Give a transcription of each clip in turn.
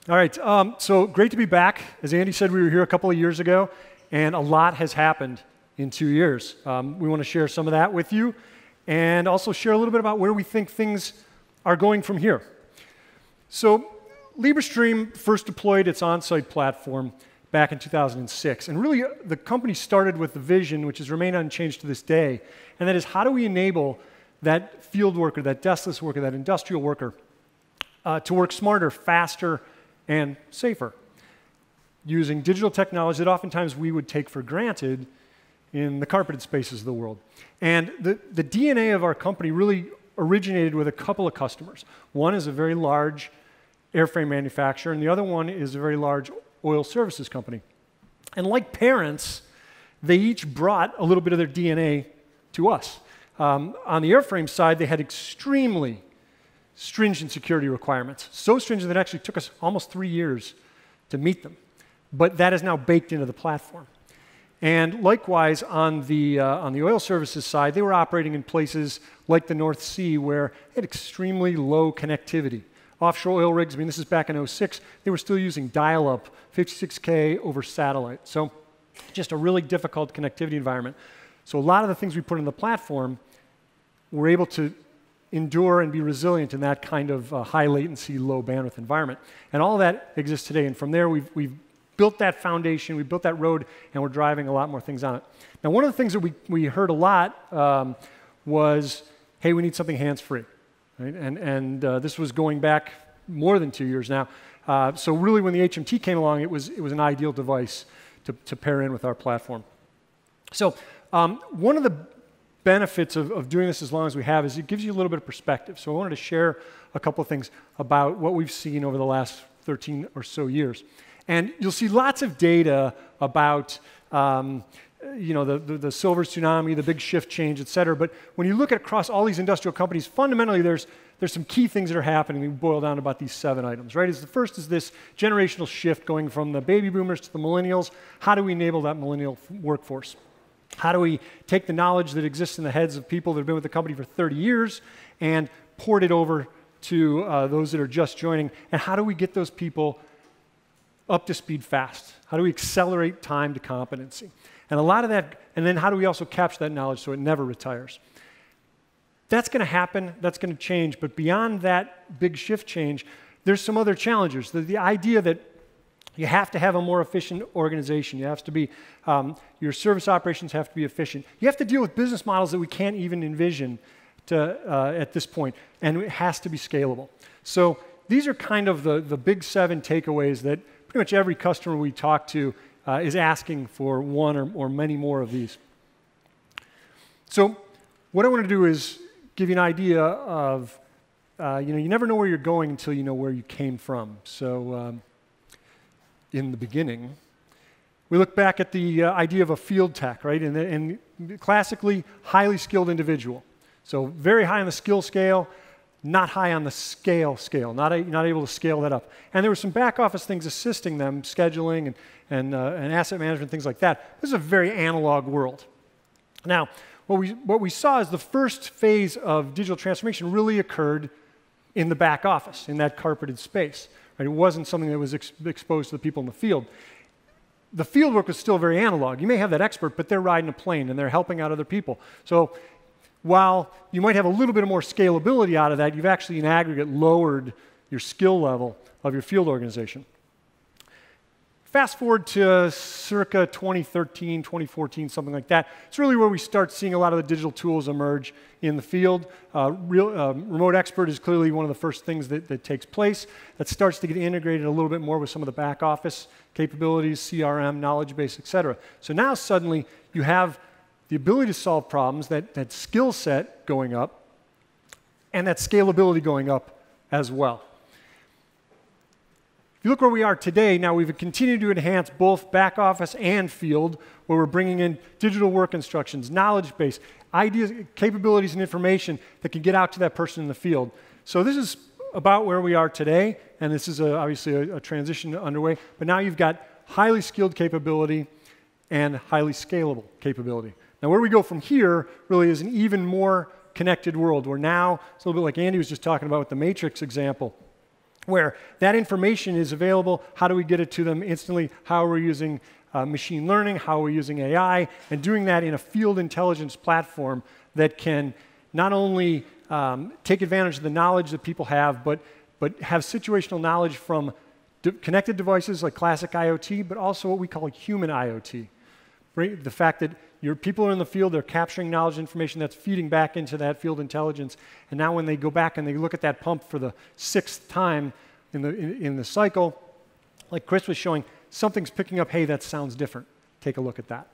All right, so great to be back. As Andy said, we were here a couple of years ago, and a lot has happened in 2 years. We want to share some of that with you, and also share a little bit about where we think things are going from here. So Librestream first deployed its on-site platform back in 2006, and really the company started with the vision, which has remained unchanged to this day, and that is how do we enable that field worker, that deskless worker, that industrial worker to work smarter, faster, and safer, using digital technology that oftentimes we would take for granted in the carpeted spaces of the world. And the DNA of our company really originated with a couple of customers. One is a very large airframe manufacturer, and the other one is a very large oil services company. And like parents, they each brought a little bit of their DNA to us. On the airframe side, they had extremely stringent security requirements. So stringent that it actually took us almost 3 years to meet them. But that is now baked into the platform. And likewise, on the oil services side, they were operating in places like the North Sea where they had extremely low connectivity. Offshore oil rigs, I mean, this is back in '06, they were still using dial-up, 56K over satellite. So just a really difficult connectivity environment. So a lot of the things we put in the platform were able to endure and be resilient in that kind of high latency, low bandwidth environment. And all of that exists today. And from there, we've built that foundation, we built that road, and we're driving a lot more things on it. Now, one of the things that we heard a lot was, hey, we need something hands-free. Right? And this was going back more than 2 years now. So really, when the HMT came along, it was an ideal device to pair in with our platform. So one of the benefits of doing this as long as we have is it gives you a little bit of perspective. So I wanted to share a couple of things about what we've seen over the last 13 or so years. And you'll see lots of data about the silver tsunami, the big shift change, et cetera. But when you look at across all these industrial companies, fundamentally there's some key things that are happening. We boil down to about these 7 items, right? The first is this generational shift going from the baby boomers to the millennials. How do we enable that millennial workforce? How do we take the knowledge that exists in the heads of people that have been with the company for 30 years and port it over to those that are just joining? And how do we get those people up to speed fast? How do we accelerate time to competency? And a lot of that, and then how do we also capture that knowledge so it never retires? That's going to happen, that's going to change, but beyond that big shift change, there's some other challenges. The idea that you have to have a more efficient organization. You have to be, your service operations have to be efficient. You have to deal with business models that we can't even envision at this point, and it has to be scalable. So these are kind of the big 7 takeaways that pretty much every customer we talk to is asking for one or many more of these. So what I want to do is give you an idea of, you never know where you're going until you know where you came from. So in the beginning, we look back at the idea of a field tech, right? And classically, highly skilled individual. So very high on the skill scale, not high on the scale, not able to scale that up. And there were some back office things assisting them, scheduling and asset management, things like that. This is a very analog world. Now, what we saw is the first phase of digital transformation really occurred in the back office, in that carpeted space. Right? It wasn't something that was exposed to the people in the field. The field work was still very analog. You may have that expert, but they're riding a plane and they're helping out other people. So while you might have a little bit more scalability out of that, you've actually in aggregate lowered your skill level of your field organization. Fast forward to circa 2013, 2014, something like that. It's really where we start seeing a lot of the digital tools emerge in the field. Remote expert is clearly one of the first things that takes place. That starts to get integrated a little bit more with some of the back office capabilities, CRM, knowledge base, et cetera. So now suddenly you have the ability to solve problems, that skill set going up, and that scalability going up as well. If you look where we are today, now we've continued to enhance both back office and field, where we're bringing in digital work instructions, knowledge base, ideas, capabilities, and information that can get out to that person in the field. So this is about where we are today, and this is obviously a transition underway, but now you've got highly skilled capability and highly scalable capability. Now where we go from here really is an even more connected world, where now, it's a little bit like Andy was just talking about with the Matrix example. where that information is available. How do we get it to them instantly? How are we using machine learning? How are we using AI? And doing that in a field intelligence platform that can not only take advantage of the knowledge that people have, but have situational knowledge from connected devices like classic IoT, but also what we call human IoT. Right? The fact that your people are in the field, they're capturing knowledge information that's feeding back into that field intelligence, and now when they go back and they look at that pump for the 6th time in the cycle, like Chris was showing, something's picking up, hey, that sounds different. Take a look at that.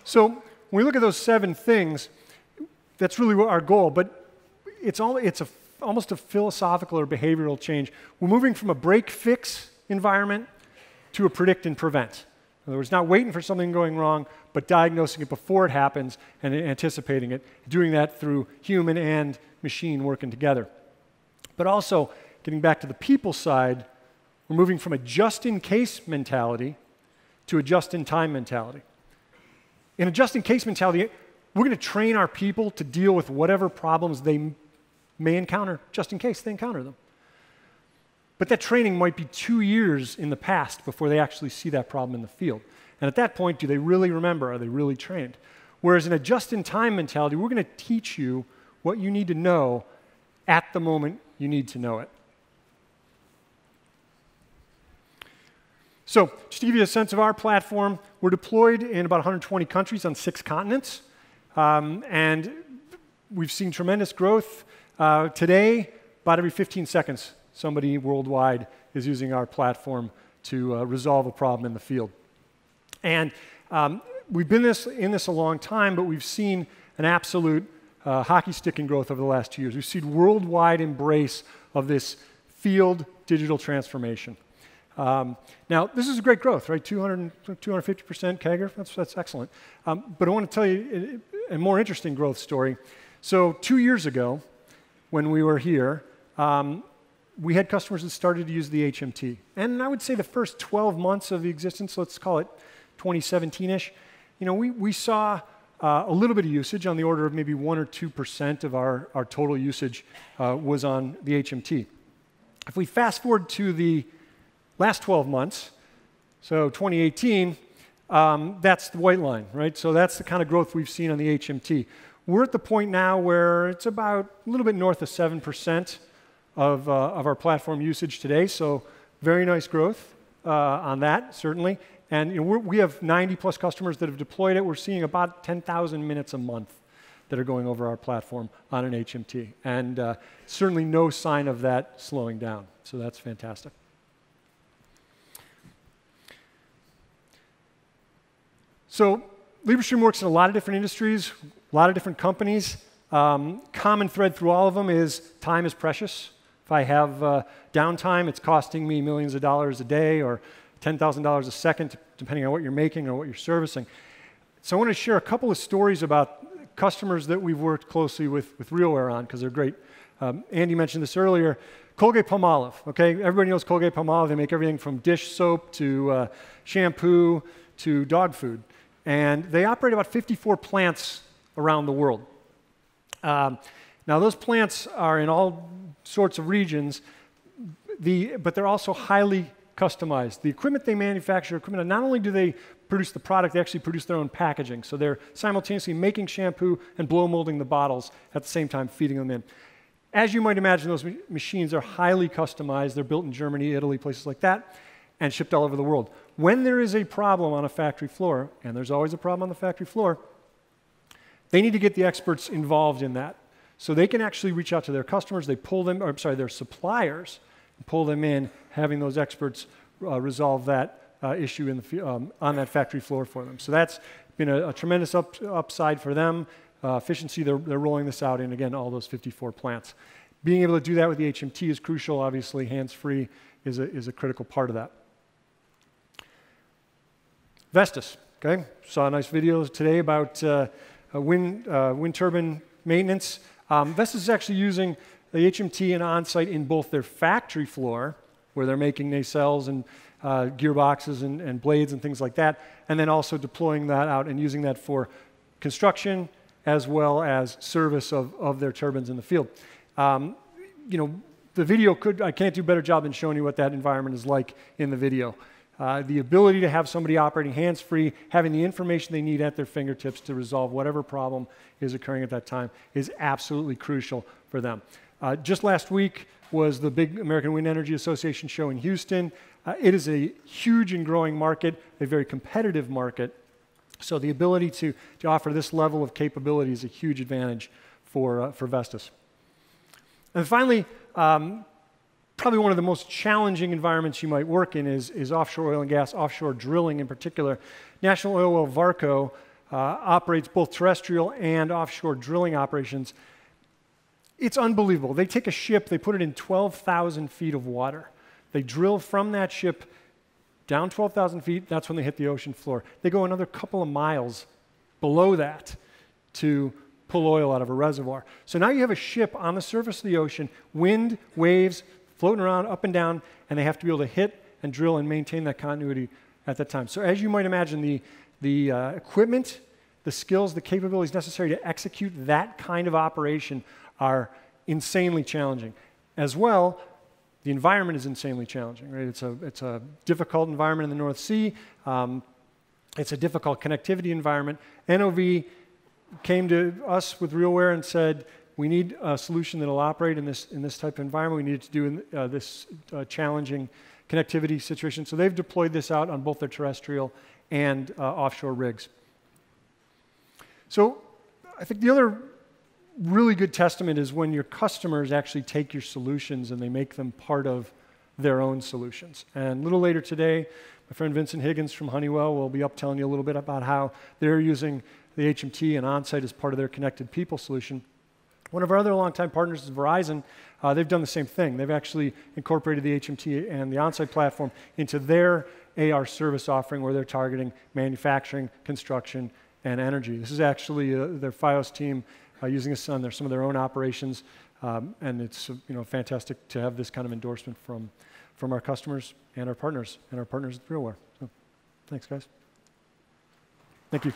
So when we look at those 7 things, that's really our goal, but it's almost a philosophical or behavioral change. We're moving from a break-fix environment to a predict and prevent. In other words, not waiting for something going wrong, but diagnosing it before it happens and anticipating it, doing that through human and machine working together. But also, getting back to the people side, we're moving from a just-in-case mentality to a just-in-time mentality. In a just-in-case mentality, we're going to train our people to deal with whatever problems they may encounter, just in case they encounter them. But that training might be 2 years in the past before they actually see that problem in the field. And at that point, do they really remember? Are they really trained? Whereas in a just-in-time mentality, we're going to teach you what you need to know at the moment you need to know it. So just to give you a sense of our platform, we're deployed in about 120 countries on 6 continents. And we've seen tremendous growth. Today, about every 15 seconds, somebody worldwide is using our platform to resolve a problem in the field. And we've been in this a long time, but we've seen an absolute hockey stick in growth over the last 2 years. We've seen worldwide embrace of this field digital transformation. Now, this is a great growth, right? 250% CAGR, that's excellent. But I want to tell you a more interesting growth story. So 2 years ago, when we were here, we had customers that started to use the HMT. And I would say the first 12 months of the existence, let's call it 2017-ish, we saw a little bit of usage on the order of maybe 1 or 2% of our total usage was on the HMT. If we fast forward to the last 12 months, so 2018, that's the white line, right? So that's the kind of growth we've seen on the HMT. We're at the point now where it's about a little bit north of 7% of our platform usage today, so very nice growth on that, certainly. And we have 90-plus customers that have deployed it. We're seeing about 10,000 minutes a month that are going over our platform on an HMT. And certainly no sign of that slowing down, so that's fantastic. So Librestream works in a lot of different industries, a lot of different companies. Common thread through all of them is time is precious. If I have downtime, it's costing me millions of dollars a day or $10,000 a second, depending on what you're making or what you're servicing. So I want to share a couple of stories about customers that we've worked closely with RealWear on, because they're great. Andy mentioned this earlier. Colgate-Palmolive, okay? Everybody knows Colgate-Palmolive. They make everything from dish soap to shampoo to dog food. And they operate about 54 plants around the world. Now, those plants are in all sorts of regions, but they're also highly customized. The equipment they manufacture, not only do they produce the product, they actually produce their own packaging. So they're simultaneously making shampoo and blow molding the bottles at the same time feeding them in. As you might imagine, those machines are highly customized. They're built in Germany, Italy, places like that, and shipped all over the world. When there is a problem on a factory floor, and there's always a problem on the factory floor, they need to get the experts involved in that. So they can actually reach out to their customers, their suppliers, and pull them in, having those experts resolve that issue on that factory floor for them. So that's been a tremendous upside for them. Efficiency, they're rolling this out in, again, all those 54 plants. Being able to do that with the HMT is crucial. Obviously, hands-free is a critical part of that. Vestas, okay? Saw a nice video today about wind turbine maintenance. Vestas is actually using the HMT and on-site in both their factory floor, where they're making nacelles and gearboxes and blades and things like that, and then also deploying that out and using that for construction as well as service of their turbines in the field. The the video I can't do a better job than showing you what that environment is like in the video. The ability to have somebody operating hands-free, having the information they need at their fingertips to resolve whatever problem is occurring at that time is absolutely crucial for them. Just last week was the big American Wind Energy Association show in Houston. It is a huge and growing market, a very competitive market. So the ability to offer this level of capability is a huge advantage for Vestas. And finally, probably one of the most challenging environments you might work in is offshore oil and gas, offshore drilling in particular. National Oilwell Varco operates both terrestrial and offshore drilling operations. It's unbelievable. They take a ship, they put it in 12,000 feet of water. They drill from that ship down 12,000 feet, that's when they hit the ocean floor. They go another couple of miles below that to pull oil out of a reservoir. So now you have a ship on the surface of the ocean, wind, waves, floating around up and down, and they have to be able to hit and drill and maintain that continuity at that time. So as you might imagine, the equipment, the skills, the capabilities necessary to execute that kind of operation are insanely challenging. As well, the environment is insanely challenging, right? It's a difficult environment in the North Sea. It's a difficult connectivity environment. NOV came to us with RealWear and said, we need a solution that will operate in this type of environment. We need to do this challenging connectivity situation. So they've deployed this out on both their terrestrial and offshore rigs. So I think the other really good testament is when your customers actually take your solutions and they make them part of their own solutions. And a little later today, my friend Vincent Higgins from Honeywell will be up telling you a little bit about how they're using the HMT and Onsite as part of their connected people solution. One of our other longtime partners is Verizon. They've done the same thing. They've actually incorporated the HMT and the Onsite platform into their AR service offering where they're targeting manufacturing, construction, and energy. This is actually their FiOS team using this on some of their own operations, and it's fantastic to have this kind of endorsement from our customers and our partners at RealWear. So, thanks, guys. Thank you.